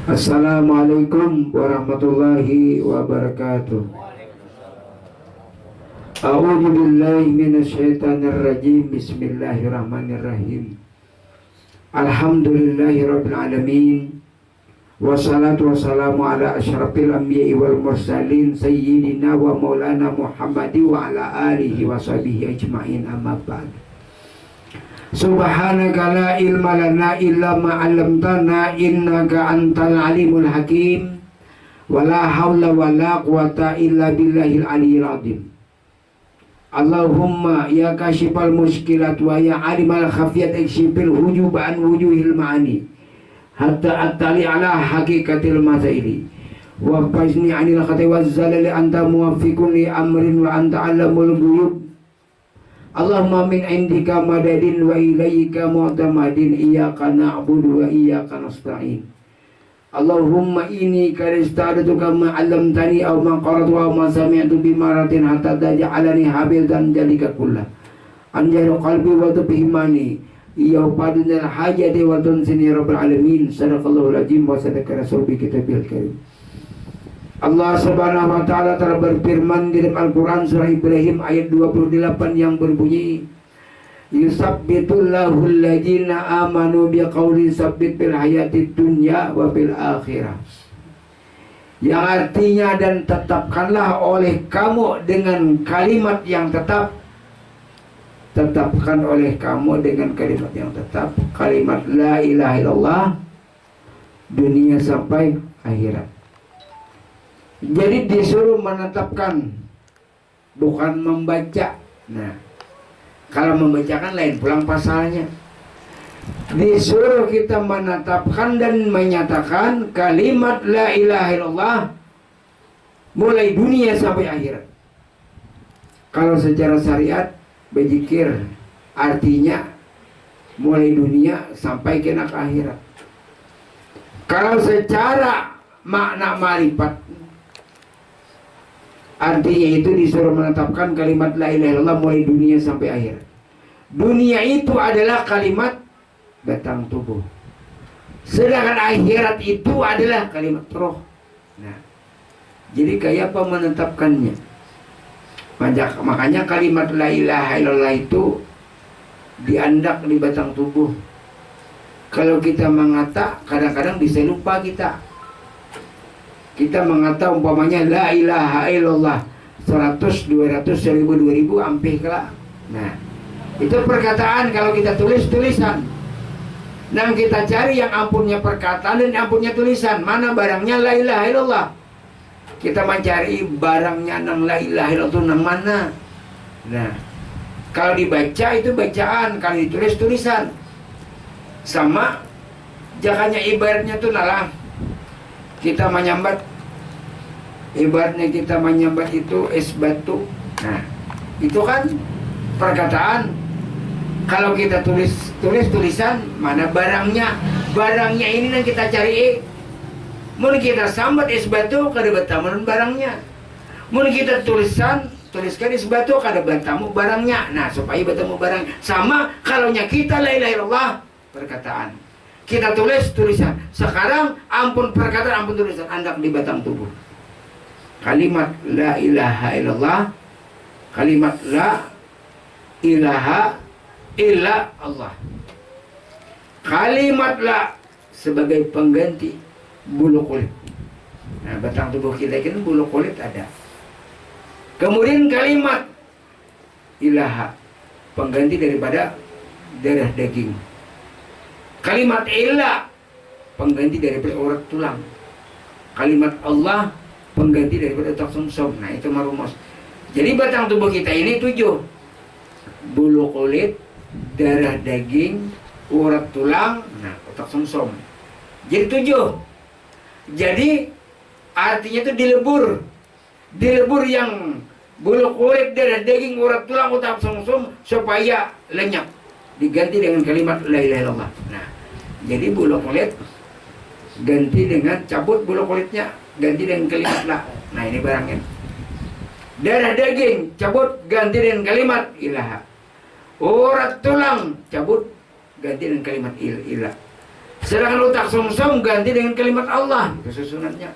Assalamualaikum warahmatullahi wabarakatuh. A'udzu billahi minasyaitonir rajim. Bismillahirrahmanirrahim. Alhamdulillahirabbil alamin. Wassalatu wassalamu ala asyrafil anbiya'i wal mursalin sayyidina wa maulana Muhammadi wa ala alihi wa sahbihi ajma'in, amma ba'd. Subhanaka la ilma lana illa ma 'allamtana innaka antal alimul hakim. Wala haula wala quwata illa billahil aliyyil azim. Allahumma ya kashifal muskilat wa ya alimal khafiyat ikshifil hujub an wujuhil ma'ani hatta attali ala haqiqatil masaili wa fazni anil khati waz zalali anta muwaffiqun li amrin wa anta alamul ghuyub. Allahumma min indika madadin wa ilaika mu'tamadin, iyyaka na'budu wa iyyaka nasta'in. Allahumma inni karista'aduka ma 'allamtani aw ma qara'tu aw ma sami'tu bi maratin hatta taj'alani habidan jalika kullah anjaru qalbi wa tubhimani ya padunal hajati wa tunsini rabbal alamin. Sadaqallahu alazim wa sadaqa rasul bi kitabil karim. Allah subhanahu wa ta'ala telah berfirman di dalam Al-Quran surah Ibrahim ayat 28 yang berbunyi, yusabbitullahu alladhina amanu biqauli sabbit fil hayatid dunya wa fil akhirah. Yang artinya, dan tetapkanlah oleh kamu dengan kalimat yang tetap. Tetapkan oleh kamu dengan kalimat yang tetap, kalimat la ilaha illallah, dunia sampai akhirat. Jadi disuruh menetapkan, bukan membaca. Nah, kalau membacakan lain pulang pasalnya. Disuruh kita menetapkan dan menyatakan kalimat la ilaha illallah mulai dunia sampai akhirat. Kalau secara syariat berzikir artinya mulai dunia sampai ke akhirat. Kalau secara makna marifat artinya itu disuruh menetapkan kalimat la ilaha illallah mulai dunia sampai akhir. Dunia itu adalah kalimat batang tubuh, sedangkan akhirat itu adalah kalimat roh. Nah, jadi kayak apa menetapkannya? Makanya kalimat la ilaha illallah itu diandak di batang tubuh. Kalau kita mengata, kadang-kadang bisa lupa kita. Kita mengata umpamanya la ilaha illallah 100, 200, 1000, 2000 ampih kelak. Nah, itu perkataan. Kalau kita tulis, tulisan. Nah, kita cari yang ampunnya perkataan dan ampunnya tulisan. Mana barangnya la ilaha illallah? Kita mencari barangnya nang la ilaha illallah itu nang mana? Nah, kalau dibaca itu bacaan, kalau ditulis tulisan. Sama jakanya ibaratnya tuh nalah. Kita menyambat, ibaratnya kita menyambat itu es batu. Nah, itu kan perkataan. Kalau kita tulisan, mana barangnya? Barangnya ini yang kita cari. Mungkin kita sambat es batu, kada bertamu barangnya. Mungkin kita tuliskan es batu, kada bertamu barangnya. Nah, supaya bertemu barang. Sama kalau kita la ilaha illallah perkataan. Kita tulis tulisan. Sekarang ampun perkataan, ampun tulisan, andak di batang tubuh. Kalimat la ilaha illallah, kalimat la ilaha illa Allah. Kalimat la sebagai pengganti bulu kulit. Nah, batang tubuh kita ini bulu kulit ada. Kemudian kalimat ilaha pengganti daripada darah daging. Kalimat ilah pengganti daripada urat tulang. Kalimat Allah pengganti daripada otak sumsum. Nah, itu marumus. Jadi batang tubuh kita ini 7. Bulu kulit, darah daging, urat tulang, nah otak sumsum. Jadi 7. Jadi artinya itu dilebur. Dilebur yang bulu kulit, darah daging, urat tulang, otak sumsum supaya lenyap. Diganti dengan kalimat la ilaha illallah. Nah, jadi bulu kulit ganti dengan cabut bulu kulitnya, ganti dengan kalimat la. Nah, ini barangnya. Darah daging cabut, ganti dengan kalimat ilaha. Urat tulang cabut, ganti dengan kalimat ilah. Sedangkan otak sumsum ganti dengan kalimat Allah. Itu susunannya.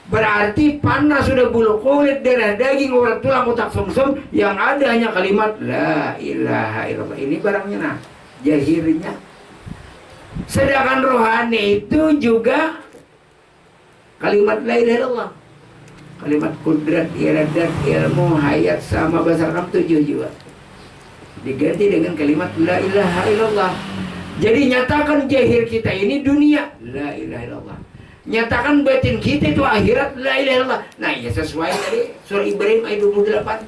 Berarti panah sudah bulu kulit, darah daging, urat tulang, otak sumsum, yang ada hanya kalimat la ilaha illallah. Ini barangnya, nah, jahirnya. Sedangkan rohani itu juga kalimat la ilaha illallah. Kalimat kudrat, iradat, ilmu, hayat, sama bahasa Arab 7 juga. Diganti dengan kalimat la ilaha illallah. Jadi nyatakan jahir kita ini dunia, la ilaha illallah. Nyatakan batin kita itu akhirat, la ilaha illallah. Nah, ya sesuai tadi surah Ibrahim ayat 28.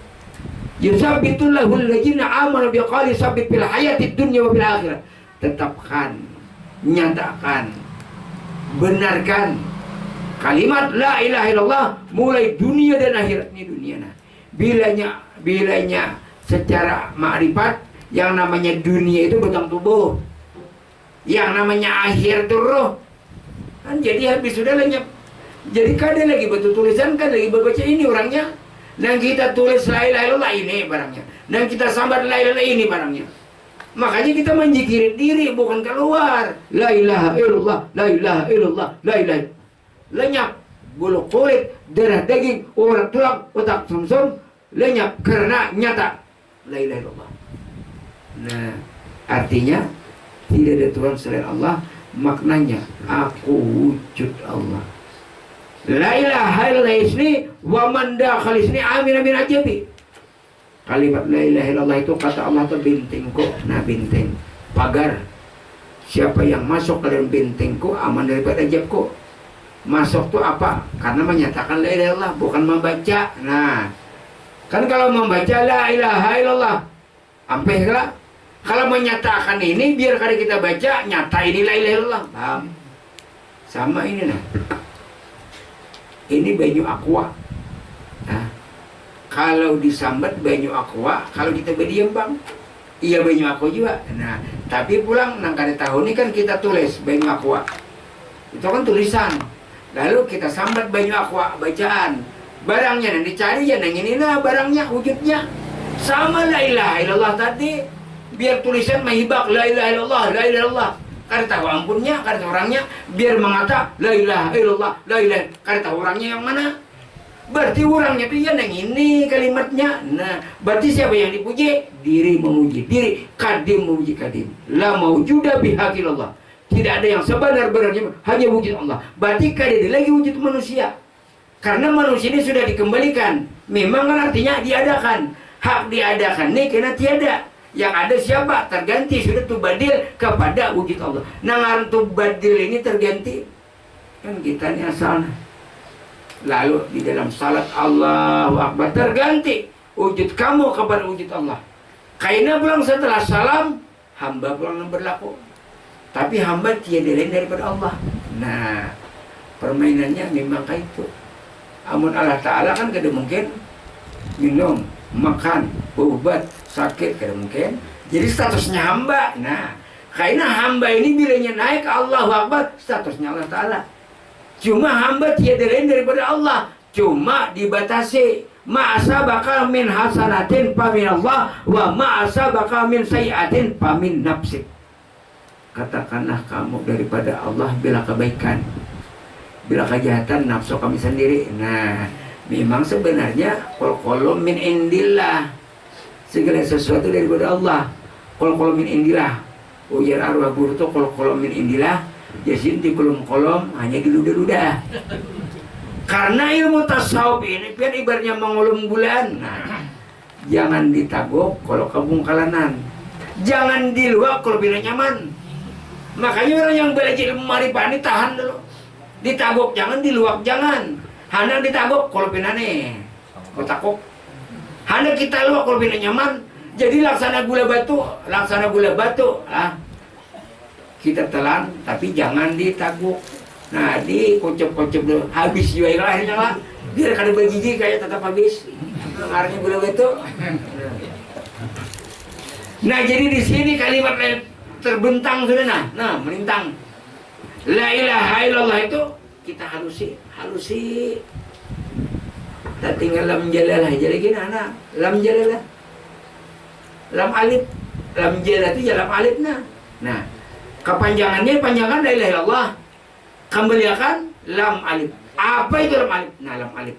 Yusabbitullahu alladziina aamanu biqauli sabbit fil hayatid dunya wa fil akhirah. Tetapkan, nyatakan, benarkan kalimat la ilaha illallah mulai dunia dan akhirat. Ini dunia, nah. Bilanya secara ma'rifat yang namanya dunia itu batang tubuh, yang namanya akhir itu roh. Kan jadi habis sudah lenyap. Jadi kadang lagi betul tulisan, kan lagi baca ini orangnya. Dan kita tulis la ilaha illallah ini barangnya. Dan kita sambat la ilaha illallah ini barangnya. Makanya kita menjikirin diri, bukan keluar. La ilaha illallah, la ilaha illallah, la ilaha. Lenyap bulu kulit, darah daging, urat tulang, otak sumsum lenyap karena nyata la ilaha illallah. Nah, artinya tidak ada Tuhan selain Allah. Maknanya aku wujud Allah. La ilaha illallah isni wa man dakhal isni amin amin ajabi. Kalimat la ilaha illallah itu kata Allah itu bentengku. Nah, benteng, pagar. Siapa yang masuk ke dalam bentengku aman daripada ajabku. Masuk itu apa? Karena menyatakan la ilaha illallah, bukan membaca. Nah, kan kalau membaca la ilaha illallah ampe lah. Kalau menyatakan ini biar kali kita baca nyata ini la ilaha illallah. Paham? Sama ini, nah. Ini banyu aqua. Nah, kalau disambat banyu aqua, kalau kita berdiam bang, iya banyu aqua juga. Nah, tapi pulang nang kada tahu ini kan kita tulis banyu aqua. Itu kan tulisan. Lalu kita sambat banyu aqua, bacaan. Barangnya yang dicari ya nang ini nah barangnya, wujudnya. Sama la ilaha illallah tadi. Biar tulisan mahibak la ilaha illallah, la ilaha illallah. Kada tahu ampunnya, kada tahu orangnya. Biar mengata la ilaha illallah, la ilaha. Kada tahu orangnya yang mana. Berarti orangnya itu ya nang ini kalimatnya. Nah, berarti siapa yang dipuji? Diri memuji diri, kadim memuji kadim. La maujuda bihaqillallah. Tidak ada yang sebenar-benarnya, hanya wujud Allah. Berarti kada ada lagi wujud manusia. Karena manusia ini sudah dikembalikan. Memang kan artinya diadakan. Hak diadakan ini karena tiada. Yang ada siapa? Terganti, sudah tubadil kepada wujud Allah. Nah, tubadil ini terganti. Kan kita ini asalnya. Lalu di dalam salat Allahu Akbar terganti wujud kamu kepada wujud Allah. Karena pulang setelah salam, hamba pulang yang berlaku. Tapi hamba tiada lain daripada Allah. Nah, permainannya memang kayak itu. Amun Allah Ta'ala kan kada mungkin minum, makan, berobat, sakit, kada mungkin. Jadi statusnya hamba. Nah, karena hamba ini bilanya naik Allahu Akbar, statusnya Allah Ta'ala. Cuma hamba tiada lain daripada Allah. Cuma dibatasi. Ma'asa bakal min hasanatin pamin Allah, wa ma'asa bakal min sayiatin pamin nafsik. Katakanlah kamu daripada Allah bila kebaikan, bila kejahatan nafsu kami sendiri. Nah, memang sebenarnya qul min indillah, segala sesuatu daripada Allah. Qul min indillah. Ujar arwah guru itu qul min indillah. Yasin di kolom hanya diludah-ludah. Karena ilmu tasawuf ini kan ibaratnya mengulum bulan. Nah, jangan ditagok kalau kebungkalanan. Jangan di luar kalau bila nyaman. Makanya orang yang belajar ilmu marifat ini tahan dulu. Ditagok jangan, di luar jangan. Hanya ditagok kalau pinane. Kotakok. Hanya kita luar kalau bila nyaman. Jadi laksana gula batu. Ah. Kita telan, tapi jangan ditaguk. Nah, dikocok-kocok dulu. Habis juga akhirnya lah. Biar kada bergigi kayak tetap habis. Mengarnya gula batu. Nah, jadi di sini kalimat terbentang sudah nah melintang. La ilaha illallah itu kita halusi. Kita tinggal lam jalalah. Jadi gini anak, lam jalalah. Lam alif. Lam jalalah itu ya lam alif nah. Nah, Kepanjangannya panjangan la ilaha illallah. Kembalikan lam alif. Apa itu lam alif? Nah, lam alif.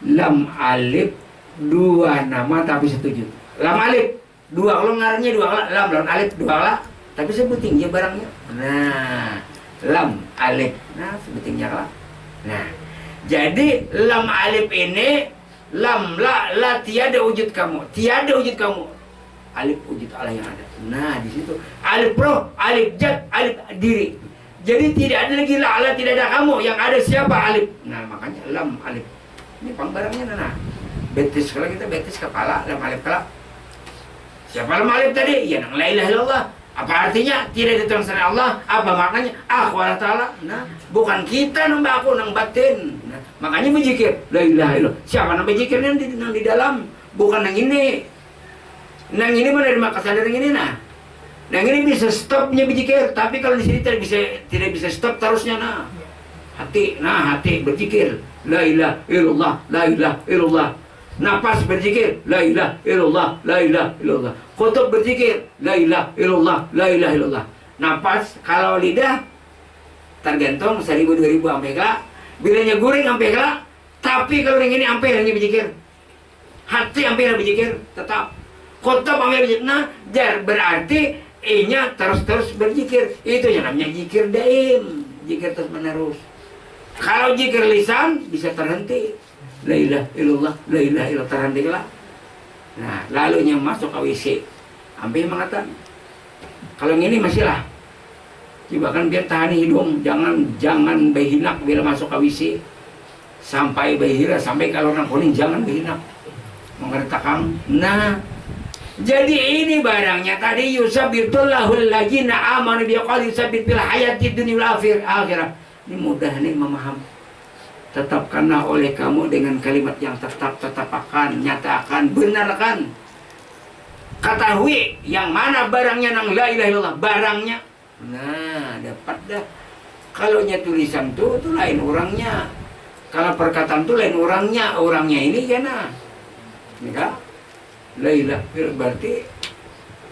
Lam alif dua nama tapi setuju. Lam alif dua, kalau ngarangnya dua lam alif dua lah, tapi sebutin ya barangnya. Nah, lam alif. Nah, sebutinnya lah. Nah, jadi lam alif ini lam la tiada wujud kamu, tiada wujud kamu. Alif wujud Allah yang ada. Nah, di situ alif roh, alif jad, alif diri. Jadi tidak ada lagi la, tidak ada kamu, yang ada siapa? Alif. Nah, makanya lam alif. Ini pangbarangnya nah. Betis, kalau kita betis kepala, lam alif kepala. Siapa lam alif tadi? Ya nang la ilaha illallah. Apa artinya? Tidak ada Tuhan selain Allah. Apa maknanya? Aku Allah Ta'ala. Nah, bukan kita nang aku nang batin. Nah, makanya berzikir la ilaha illallah. Siapa nang berzikir nang di dalam? Bukan nang ini. Nang ini menerima kesadaran ini nah. Nang ini bisa stopnya berzikir, tapi kalau di sini tidak bisa stop terusnya nah. Hati berzikir la ilaha illallah, la ilaha illallah. Napas berzikir la ilaha illallah, la ilaha illallah. Kutub berzikir la ilaha illallah, la ilaha illallah. Napas kalau lidah tergantung 1000 2000 sampai kelak. Bilanya guring sampai kelak. Tapi kalau yang ini sampai hanya berzikir. Hati sampai berzikir tetap. Kutub sampai berzikir. Nah, berarti nya terus berzikir. Itu yang namanya zikir daim, zikir terus menerus. Kalau zikir lisan bisa terhenti. La ilaha illallah, la ilaha illallah, terhenti lah. Nah, lalunya masuk ke WC. Sampai mengatakan, kalau yang ini masih lah. Coba kan biar tahan hidung, jangan behinak bila masuk ke WC. Sampai behira, sampai kalau orang kuning jangan behinak. Mengertakang. Nah, jadi ini barangnya tadi yusabbitullahul ladzina amanu biqauli sabbit fil hayati dunya wal akhirah. Ini mudah nih memaham. Tetapkanlah oleh kamu dengan kalimat yang tetapkan, nyatakan, benarkan. Ketahui yang mana barangnya nang la ilaha illallah, barangnya. Nah, dapat dah. Kalau tulisan tuh lain orangnya. Kalau perkataan tuh lain orangnya ini kan nah. Enggak? La ilaha illallah berarti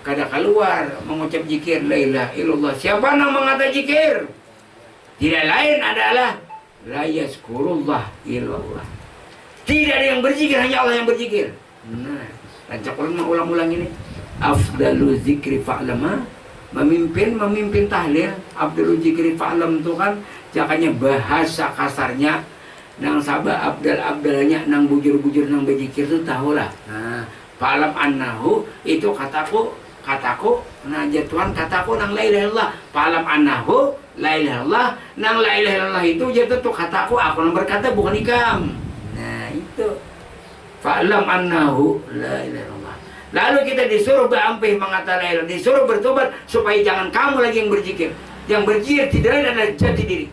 kada keluar mengucap zikir la ilaha illallah. Siapa yang mengata zikir? Tidak lain adalah la yazkurullah illallah. Tidak ada yang berzikir, hanya Allah yang berzikir. Nah, rancak ulang-ulang ini. Afdalu zikri fa'lama, memimpin tahlil. Afdalu zikri fa'lam itu kan jakanya bahasa kasarnya nang sabah abdalnya nang bujur-bujur nang berzikir itu tahulah. Nah, fa'lam annahu itu kataku. Nah, jatuhan kataku nang la ilaha illallah. Fa'lam annahu la ilaha illallah. Nang la ilaha illallah itu jatuh tuh kataku, aku yang berkata bukan ikam. Nah, itu fa'lam annahu la ilaha illallah. Lalu kita disuruh berampih mengata la ilaha, disuruh bertobat supaya jangan kamu lagi yang berzikir. Yang berzikir tidak lain adalah jati diri.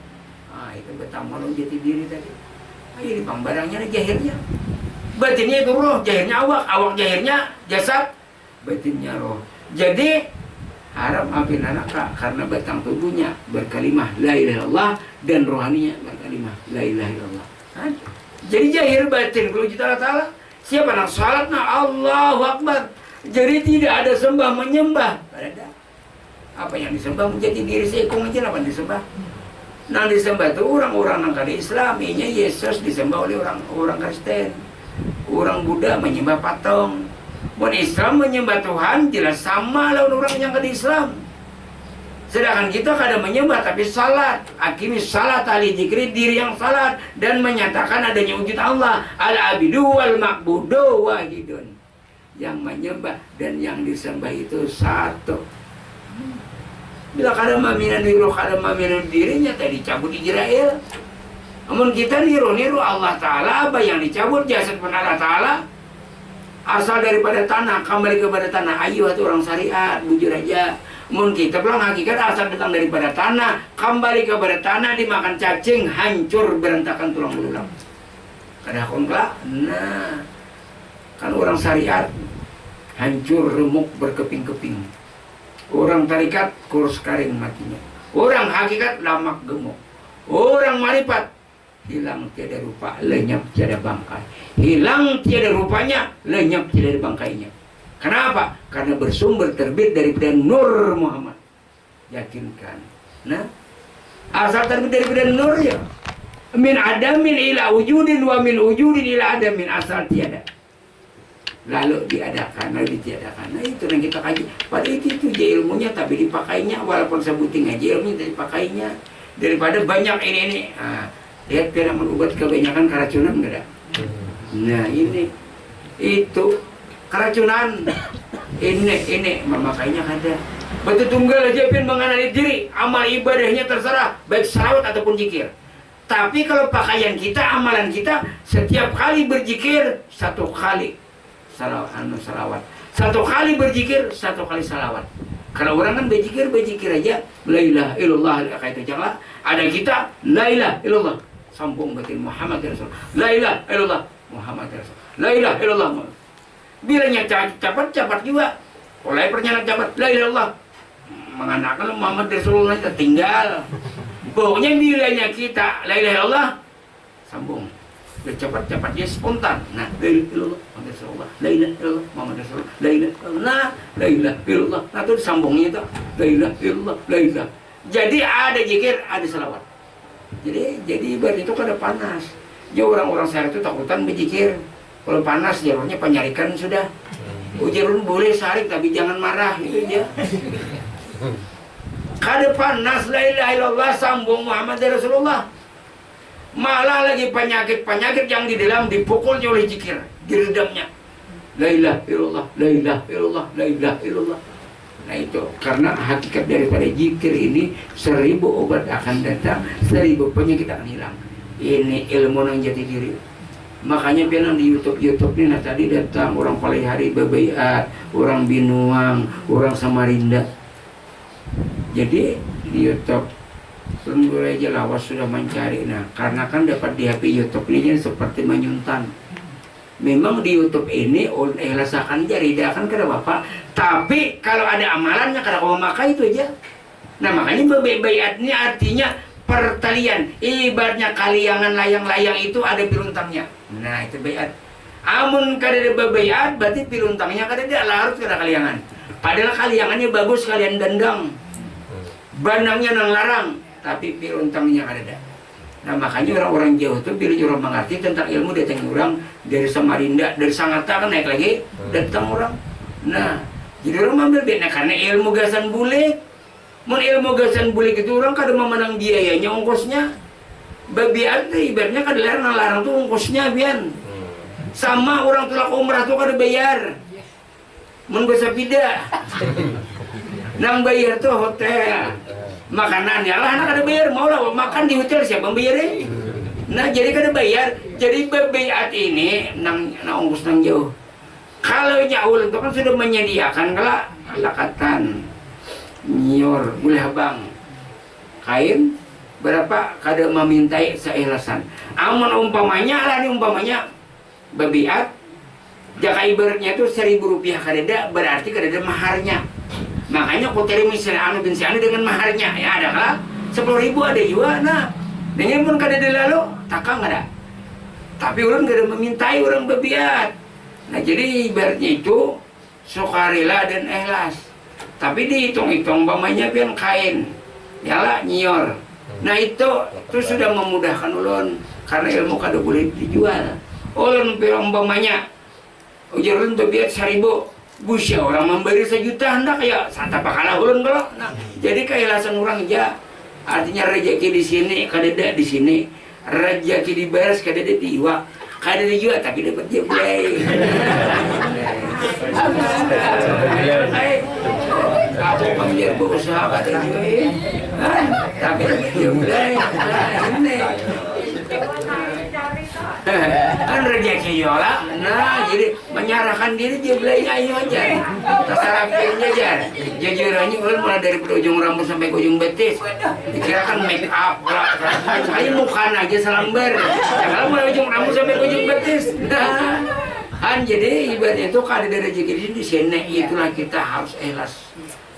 Ah, itu bertambah jati diri tadi. Ah, ini pembarangnya jahirnya. Batinnya itu roh, jahirnya awak jahirnya jasad, batinnya roh. Jadi harap maafin anak karena batang tubuhnya berkalimah la ilaha illallah dan rohaninya berkalimah la ilaha illallah. Jadi jahir batin kalau kita Ta'ala. Siapa nak salat nak Allahu Akbar. Jadi tidak ada sembah menyembah. Ada. Apa yang disembah menjadi diri seekong aja apa disembah. Nang disembah itu orang-orang nang kada Islam, inya Yesus disembah oleh orang Kristen. Orang Buddha menyembah patung. Orang Islam menyembah Tuhan jelas sama lawan orang yang kada Islam. Sedangkan kita kadang menyembah tapi salat. Akimi salat ali zikri, diri yang salat dan menyatakan adanya wujud Allah. Al-abidu wal ma'budu wahidun. Yang menyembah dan yang disembah itu satu. Bila kadang maminan niru, kadang maminan dirinya tadi cabut Israel. Namun kita niru Allah Ta'ala, apa yang dicabut jasad pun Allah Ta'ala. Asal daripada tanah, kembali kepada tanah. Ayo itu orang syariat, bujur aja. Mungkin kita pulang hakikat asal datang daripada tanah, kembali kepada tanah, dimakan cacing, hancur berantakan tulang belulang. Kada kelak. Nah, kan orang syariat hancur remuk berkeping-keping. Orang tarikat kurus karing matinya. Orang hakikat lamak gemuk. Orang marifat hilang tiada rupa, lenyap tiada bangkai. Hilang tiada rupanya, lenyap tiada bangkainya. Kenapa? Karena bersumber terbit daripada Nur Muhammad. yakinkan. Nah, asal terbit daripada nur ya. Min adamin ila wujudin wa min wujudin ila adamin, asal tiada lalu diadakan, lalu ditiadakan. Nah itu yang kita kaji. Pada itu je ilmunya, tapi dipakainya walaupun sebuting aja ilmunya dipakainya daripada banyak ini. Lihat pernah obat kebanyakan keracunan enggak ada. Nah ini itu keracunan ini memakainya ada. Batu tunggal aja pun mengenali diri, amal ibadahnya terserah baik salawat ataupun zikir. Tapi kalau pakaian kita, amalan kita setiap kali berzikir satu kali salawat. Satu kali berzikir, satu kali salawat. Kalau orang kan berzikir aja, la ilaha illallah, kayak itu jangan. Ada kita, la ilaha illallah, sambung batin Muhammad Rasulullah. La ilaha illallah, Muhammad Rasulullah. La ilaha illallah. Bilanya cepat juga. Mulai pernyataan cepat, la ilaha illallah. Mengandalkan Muhammad Rasulullah tertinggal. Pokoknya bilanya kita, la ilaha illallah, sambung. Cepat dia spontan. Nah, la ilaha illallah Muhammad Rasulullah, la ilaha illallah Muhammad Rasulullah, la ilaha illallah, la ilaha illallah. Nah, itu sambungnya itu, la ilaha illallah, la ilaha. Jadi ada zikir, ada salawat. Jadi ibarat itu kada panas. Jadi orang-orang saya itu takutan berzikir. Kalau panas jarurnya penyarikan sudah. Jarur boleh sarik tapi jangan marah itu dia. Kada panas, la ilaha illallah, sambung Muhammad Rasulullah. Malah lagi penyakit yang di dalam dipukul oleh zikir, diredamnya. La ilaha illallah, la ilaha illallah, la ilaha illallah. Nah itu karena hakikat daripada zikir ini 1000 obat akan datang, 1000 penyakit akan hilang. Ini ilmu yang jati diri. Makanya bilang di YouTube ini, nah tadi datang orang Palihari Babaiat, orang Binuang, orang Samarinda. Jadi di YouTube tunggu aja lawas sudah mencari. Nah karena kan dapat di HP YouTube ini seperti menyuntan. Memang di YouTube ini ikhlas akan jari akan kada bapak. Tapi kalau ada amalannya kada kau memakai itu aja. Nah makanya babaiat ini artinya pertalian. Ibaratnya kaliangan layang-layang itu ada piruntangnya. Nah itu baiat. Amun kada ada babaiat berarti piruntangnya kada ada, harus kada kaliangan. Padahal kaliangannya bagus, kalian dandang. Bandangnya nang larang, tapi piruntangnya ada. Nah makanya orang-orang jauh itu bila orang mengerti tentang ilmu datang orang dari Samarinda, dari Sangatta kan naik lagi datang orang. Nah jadi orang ambil beda karena ilmu gasan bulik. Mun ilmu gasan bulik itu orang kada memenang biayanya, ongkosnya. Babiat tuh ibaratnya kada larang tuh ongkosnya bian. Sama orang tulak umrah tuh kada bayar. Mun gasa pida. Nang bayar tuh hotel. Makanan ya lah anak ada bayar, mau lah makan di hotel siapa bayar deh. Nah jadi kada bayar, jadi babaiat ini nang ongkos nang jauh. Kalau jauh itu kan sudah menyediakan kala lakatan nyor ulah bang kain berapa kada memintai seikhlasan. Amun umpamanya lah nih umpamanya babaiat jaka ibaratnya itu 1000 rupiah kadeda berarti kadeda maharnya. Makanya kau terima misalnya anu bin si anu dengan maharnya ya ada kah 10.000 ada juga. Nah dengan pun kada lalu takang ada, tapi orang kada memintai orang babiat. Nah jadi ibaratnya itu sukarela dan ikhlas, tapi dihitung-hitung umpamanya pian kain ya lah nyior. Nah itu sudah memudahkan ulun karena ilmu kada boleh dijual. Ulun pian umpamanya ujar ulun babiat 1000, busya orang memberi 1 juta hendak ya santa pakalah ulun kalau. Nah, jadi keikhlasan orang aja. Artinya rezeki di sini kadeda di sini, rezeki di baras kadeda di iwa, kadeda juga tapi dapat dia boleh. Kamu pembiar berusaha kadeda juga, tapi dapat dia boleh. Ini. Kan rezeki yola. Nah jadi menyerahkan diri dia belanya ayo aja terserah pilihnya aja. Jajarannya ulun mulai dari ujung rambut sampai ke ujung betis dikirakan make up aja mukaan aja selambar ya kalau mulai ujung rambut sampai ke ujung betis. Nah kan jadi ibaratnya itu kalau ada rezeki di sini itulah kita harus ikhlas.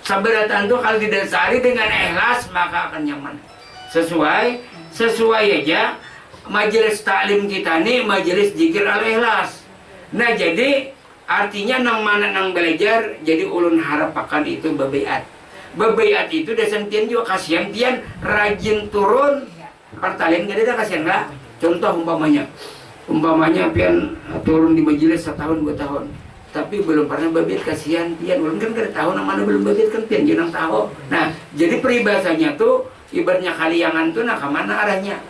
Sabaratan itu kalau didasari dengan ikhlas maka akan nyaman. Sesuai aja majelis taklim kita nih majelis zikir al-ikhlas. Nah jadi artinya nang mana nang belajar jadi ulun harap akan itu babaiat. Bebaiat itu dasar tian juga kasihan tian rajin turun pertalian gak ada kasihan lah. Contoh umpamanya pian turun di majelis setahun 2 tahun, tapi belum pernah babit kasihan pian, belum kan kada tahu namanya belum babit kan pian jangan tahu. Nah jadi peribahasanya tuh ibaratnya kaliangan tuh nah kemana arahnya?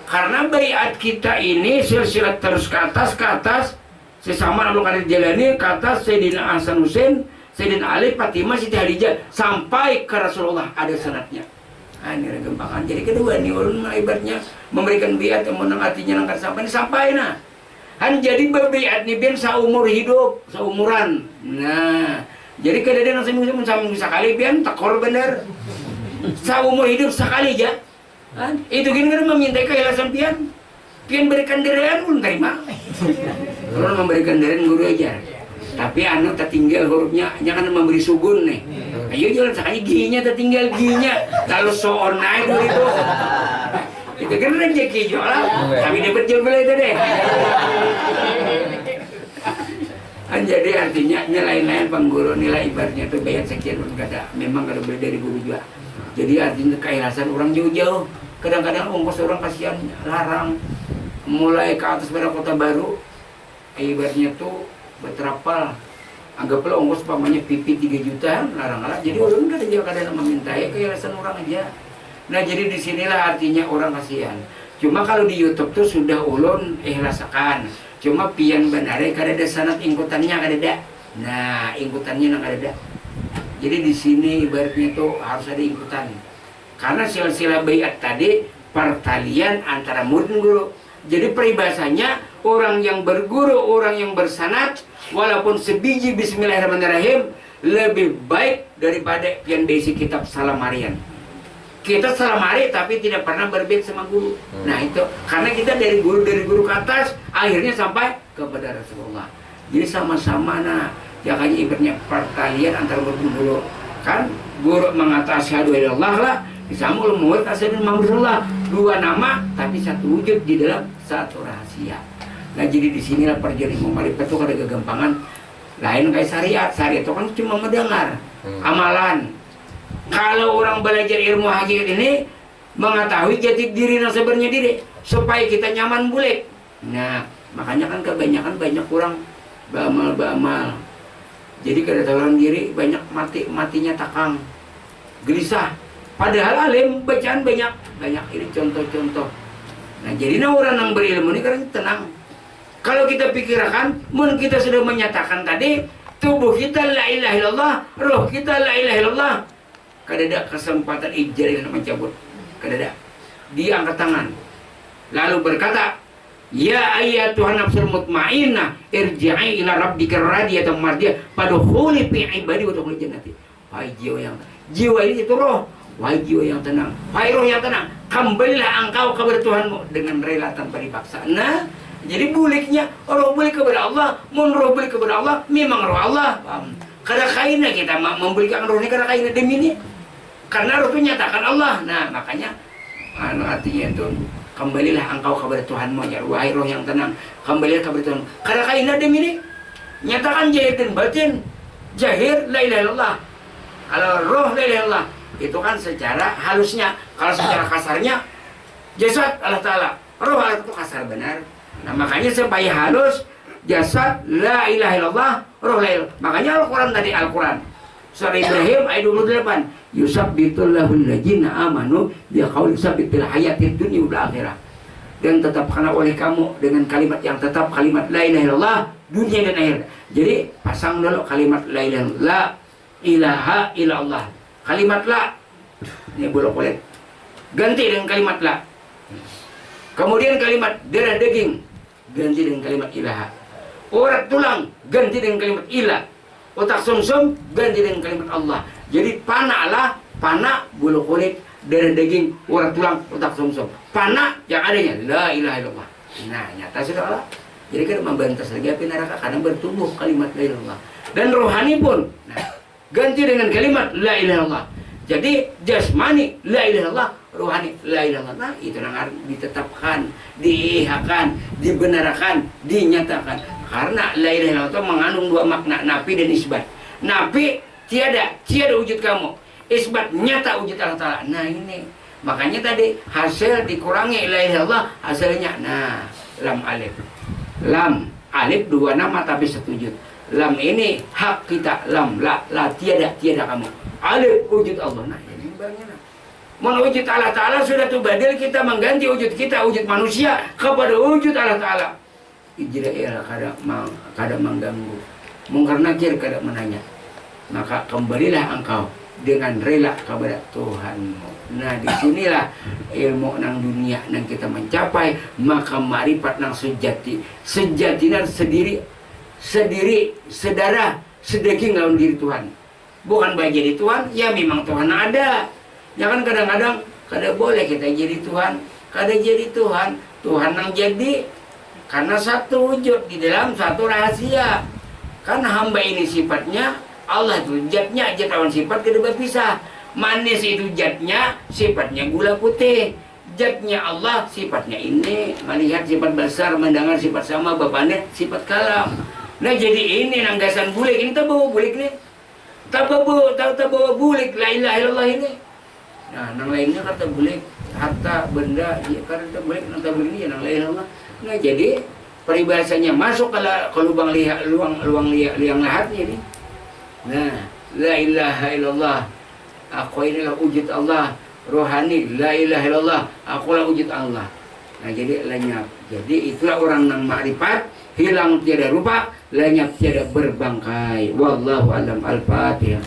Karena baiat kita ini silsilah terus ke atas sesama lalu kada jalani ke atas Sayyidina Hasan Hussein, Sayyidina Ali, Fatimah, Siti Khadijah sampai ke Rasulullah ada sanadnya. Nah, ini gembangan. Jadi kedua nih ulun ibaratnya memberikan biat yang menang artinya nangkar sampai nah. Han jadi berbiat nih biar seumur hidup, seumuran. Nah, jadi kadang-kadang sampai sekali biar tekor bener. Seumur hidup sekali aja. Itu gini kan meminta keikhlasan pian berikan dirian pun terima. Kalau memberikan dirian guru aja. Tapi anu tertinggal hurufnya, jangan memberi sugun nih. Ayo jalan sekali giginya tertinggal giginya, lalu soon naik itu. Itu kan rezeki jualan, tapi dapat jual beli itu deh. Jadi artinya nilai-nilai pengguru nilai ibaratnya itu bayar sekian pun kada, memang kada beli dari guru juga. Jadi artinya keikhlasan orang jauh-jauh. Kadang-kadang ongkos orang kasihan larang, mulai ke atas pada kota baru, ibaratnya tuh berterapal. Anggaplah ongkos pamannya pipi 3 juta larang-larang. Jadi ulun kada juga kada memintai keikhlasan orang aja. Nah jadi disinilah artinya orang kasihan. Cuma kalau di YouTube tuh sudah ulun ikhlasakan. Cuma pian benar kada ada sanad ingkutannya kada ada. Nah ingkutannya nang kada ada. Jadi di sini ibaratnya tuh harus ada ingkutan. Karena silsilah baiat tadi pertalian antara murid dan guru. Jadi peribahasanya orang yang berguru, orang yang bersanad, walaupun sebiji bismillahirrahmanirrahim lebih baik daripada pian basic kitab salam harian. Kita salam hari tapi tidak pernah berbeda sama guru. Nah itu karena kita dari guru ke atas akhirnya sampai kepada Rasulullah. Jadi sama-sama nah jangan ibaratnya pertalian antara guru dan guru. Kan guru mengatakan asyhadu illallah lah, sama murid asyhadu Muhammadullah. 2 nama tapi satu wujud di dalam satu rahasia. Nah jadi disinilah perjalanan Muhammadiyah itu ada kegampangan. Lain kayak syariat itu kan cuma mendengar amalan. Kalau orang belajar ilmu hakikat ini mengetahui jati diri dan sebenarnya diri supaya kita nyaman bulik. Nah makanya kan kebanyakan banyak orang beramal. Jadi kedataran diri banyak matinya takang gelisah. Padahal alim bacaan banyak ini contoh-contoh. Nah jadi orang yang berilmu ini kan tenang. Kalau kita pikirkan, mun kita sudah menyatakan tadi tubuh kita la ilaha illallah, roh kita la ilaha illallah, kada ada kesempatan ijari dan mencabut, kada ada. Dia angkat tangan lalu berkata, ya ayyatuhan nafsul mutmainnah irji'i ila rabbika radiyatan mardiyah fadkhuli fi ibadi wa dkhuli jannati. Wahai jiwa ini itu roh. Wahai jiwa yang tenang, wahai roh yang tenang, kembalilah engkau kepada Tuhanmu dengan rela tanpa dipaksa. Nah, jadi buliknya roh balik kepada Allah, mun roh balik kepada Allah, memang roh Allah. Kada kaina kita memberikan roh ini kada kaina demi ini. Karena roh itu nyatakan Allah. Nah, makanya artinya itu kembalilah engkau kepada Tuhanmu ya wahai roh yang tenang, kembalilah kepada Tuhan. Kada kaina demi ini. Nyatakan jahir dan batin. Jahir la ilaha illallah. Kalau roh la ilaha illallah itu kan secara halusnya, kalau secara kasarnya jasad Allah Ta'ala, roh Allah itu kasar benar. Nah makanya supaya halus jasad la ilaha illallah, roh la ilaha. Makanya Al-Quran tadi Al-Quran surah Ibrahim ayat 28 yusabbitullahu alladzina amanu biqauli sabbitil hayatid dunya wal akhirah, dan tetapkanlah oleh kamu dengan kalimat yang tetap, kalimat la ilaha illallah dunia dan akhir. Jadi pasang dulu kalimat la ilaha illallah, kalimat la ini bolak balik ganti dengan kalimat la, kemudian kalimat darah daging ganti dengan kalimat ilaha, urat tulang ganti dengan kalimat ilah, otak sumsum ganti dengan kalimat Allah. Jadi pana bulu kulit, darah daging, urat tulang, otak sumsum, pana yang adanya la ilaha illallah. Nah nyata sudah Allah. Jadi kan membantas lagi api neraka karena bertumbuh kalimat la ilaha illallah. Dan rohani pun ganti dengan kalimat la ilaha illallah. Jadi jasmani la ilaha illallah, rohani la ilaha illallah. Nah, itu yang harus ditetapkan, diihakan, dibenarkan, dinyatakan. Karena la ilaha illallah itu mengandung 2 makna, nafi dan isbat. Nafi tiada wujud kamu. isbat nyata wujud Allah Ta'ala. Nah ini makanya tadi hasil dikurangi la ilaha illallah, hasilnya nah lam alif. Lam alif dua nama tapi satu wujud. Lam ini hak kita, lam la tiada kamu. Alif wujud Allah. Nah ini bagian. Mau wujud Allah Ta'ala sudah tuh badil, kita mengganti wujud kita, wujud manusia kepada wujud Allah Ta'ala. Ijra'il kadang mengganggu, mungkar nakir kadang menanya. Maka kembalilah engkau dengan rela kepada Tuhanmu. Nah disinilah ilmu nang dunia nang kita mencapai, maka marifat nang sejati nang sendiri sedara sedaging lawan diri Tuhan. Bukan baik jadi Tuhan, ya memang Tuhan ada. Ya kan kadang-kadang kada boleh kita jadi Tuhan, kada jadi Tuhan. Tuhan yang jadi karena satu wujud di dalam satu rahasia. Kan hamba ini sifatnya, Allah itu zatnya, zat lawan sifat kada berpisah. Manis itu zatnya, sifatnya gula putih. Zatnya Allah, sifatnya ini. Melihat sifat besar, mendengar sifat sama, bapaknya sifat kalam. Nah jadi ini nanggasan bulik, ini tak bawa bulik nih. Tak bawa bulik, la ilaha illallah ini. Nah, nang lainnya kata bulik, harta, benda, ya kata bulik, kata bulik ini ya nang lain Allah. Nah, jadi peribahasanya masuk ke lubang liang lahatnya nih. Nah, la ilaha illallah, aku inilah wujud Allah, rohani, la ilaha illallah, akulah wujud Allah. Nah, jadi lenyap. Jadi itulah orang nang ma'rifat, hilang tiada rupa, lenyap tiada berbangkai. Wallahu a'lam. Al-Fatihah.